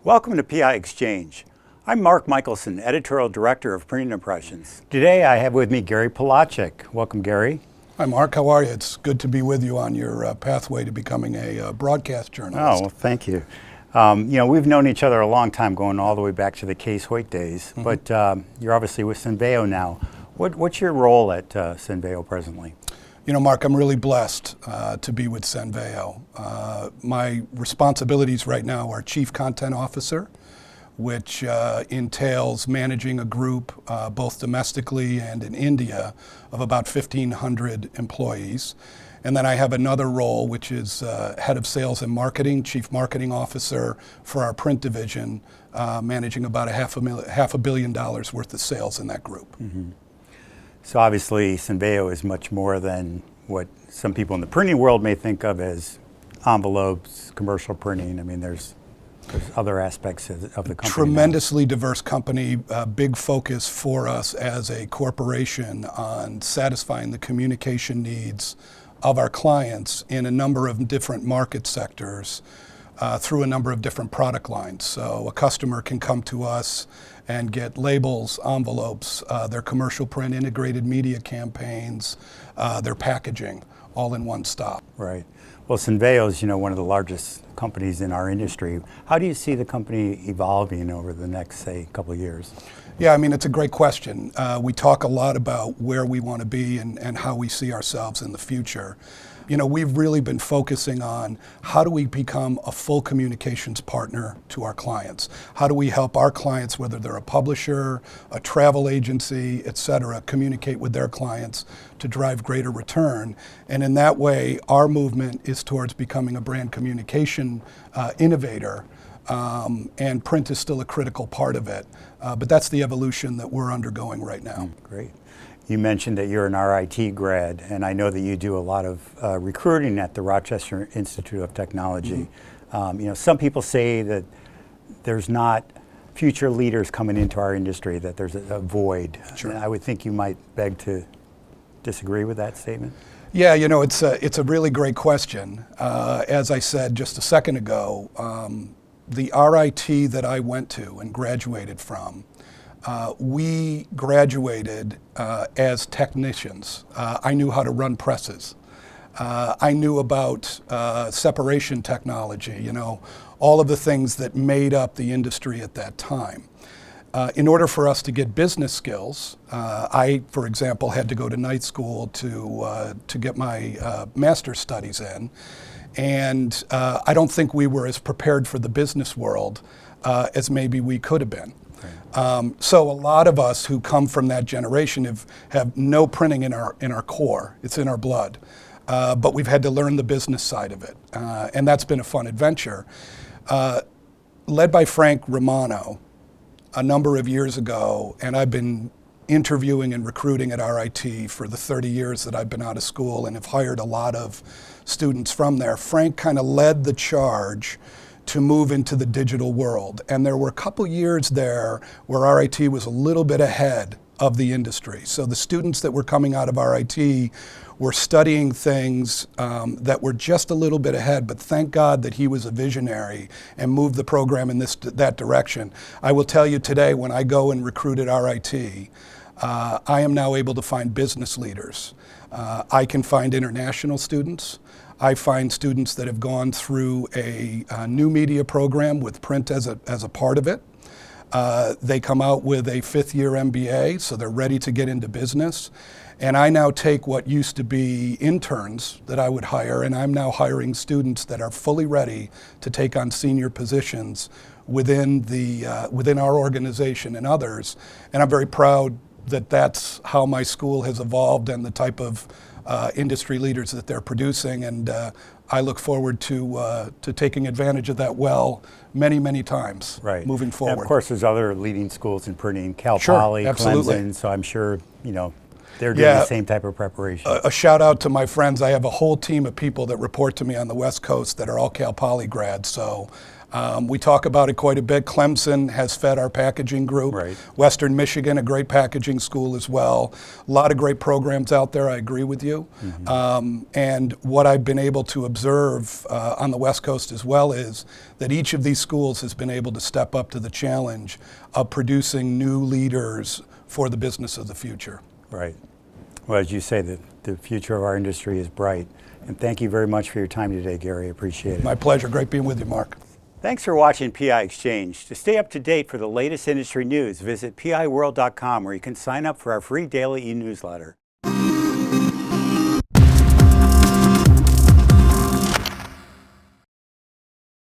Welcome to PI Exchange. I'm Mark Michelson, Editorial Director of Printing Impressions. Today I have with me Gary Pawlaczyk. Welcome, Gary. Hi, Mark. How are you? It's good to be with you on your pathway to becoming a broadcast journalist. Oh, well, thank you. We've known each other a long time, going all the way back to the Case Hoyt days, but you're obviously with Cenveo now. What's your role at Cenveo presently? You know, Mark, I'm really blessed to be with Cenveo. My responsibilities right now are Chief Content Officer, which entails managing a group both domestically and in India of about 1,500 employees. And then I have another role, which is Head of Sales and Marketing, Chief Marketing Officer for our print division, managing about $500 million worth of sales in that group. Mm-hmm. So obviously Cenveo is much more than what some people in the printing world may think of as envelopes, commercial printing. I mean, there's other aspects of the company. Tremendously diverse company, big focus for us as a corporation on satisfying the communication needs of our clients in a number of different market sectors through a number of different product lines. So a customer can come to us and get labels, envelopes, their commercial print, integrated media campaigns, their packaging, all in one stop. Right. Well, Cenveo is, one of the largest companies in our industry. How do you see the company evolving over the next, say, couple of years? Yeah, I mean, it's a great question. We talk a lot about where we want to be and how we see ourselves in the future. We've really been focusing on how do we become a full communications partner to our clients? How do we help our clients, whether they're a publisher, a travel agency, et cetera, communicate with their clients to drive greater return? And in that way, our movement is towards becoming a brand communication innovator. And print is still a critical part of it. But that's the evolution that we're undergoing right now. Great. You mentioned that you're an RIT grad, and I know that you do a lot of recruiting at the Rochester Institute of Technology. Mm-hmm. Some people say that there's not future leaders coming into our industry, that there's a void. Sure. And I would think you might beg to disagree with that statement. Yeah, it's a really great question. As I said just a second ago, the RIT that I went to and graduated from, we graduated as technicians. I knew how to run presses. I knew about separation technology, all of the things that made up the industry at that time. In order for us to get business skills, I, for example, had to go to night school to get my master's studies in. And I don't think we were as prepared for the business world as maybe we could have been. So a lot of us who come from that generation have no printing in our core. It's in our blood. But we've had to learn the business side of it. And that's been a fun adventure. Led by Frank Romano a number of years ago, and I've been interviewing and recruiting at RIT for the 30 years that I've been out of school and have hired a lot of students from there. Frank kind of led the charge to move into the digital world. And there were a couple years there where RIT was a little bit ahead of the industry. So the students that were coming out of RIT were studying things that were just a little bit ahead, but thank God that he was a visionary and moved the program in that direction. I will tell you today, when I go and recruit at RIT, I am now able to find business leaders. I can find international students. I find students that have gone through a new media program with print as a part of it. They come out with a fifth-year MBA, so they're ready to get into business. And I now take what used to be interns that I would hire, and I'm now hiring students that are fully ready to take on senior positions within our organization and others. And I'm very proud that that's how my school has evolved and the type of industry leaders that they're producing, and I look forward to taking advantage of that many, many times moving forward. And of course, there's other leading schools in printing, Cal Sure, Poly, absolutely. Clemson, so I'm sure, they're doing Yeah. the same type of preparation. A shout out to my friends. I have a whole team of people that report to me on the West Coast that are all Cal Poly grads. So we talk about it quite a bit. Clemson has fed our packaging group. Right. Western Michigan, a great packaging school as well. A lot of great programs out there. I agree with you. And what I've been able to observe on the West Coast as well is that each of these schools has been able to step up to the challenge of producing new leaders for the business of the future. Right. Well, as you say, the future of our industry is bright. And thank you very much for your time today, Gary. I appreciate it. My pleasure. Great being with you, Mark. Thanks for watching PI Exchange. To stay up to date for the latest industry news, visit piworld.com, where you can sign up for our free daily e-newsletter.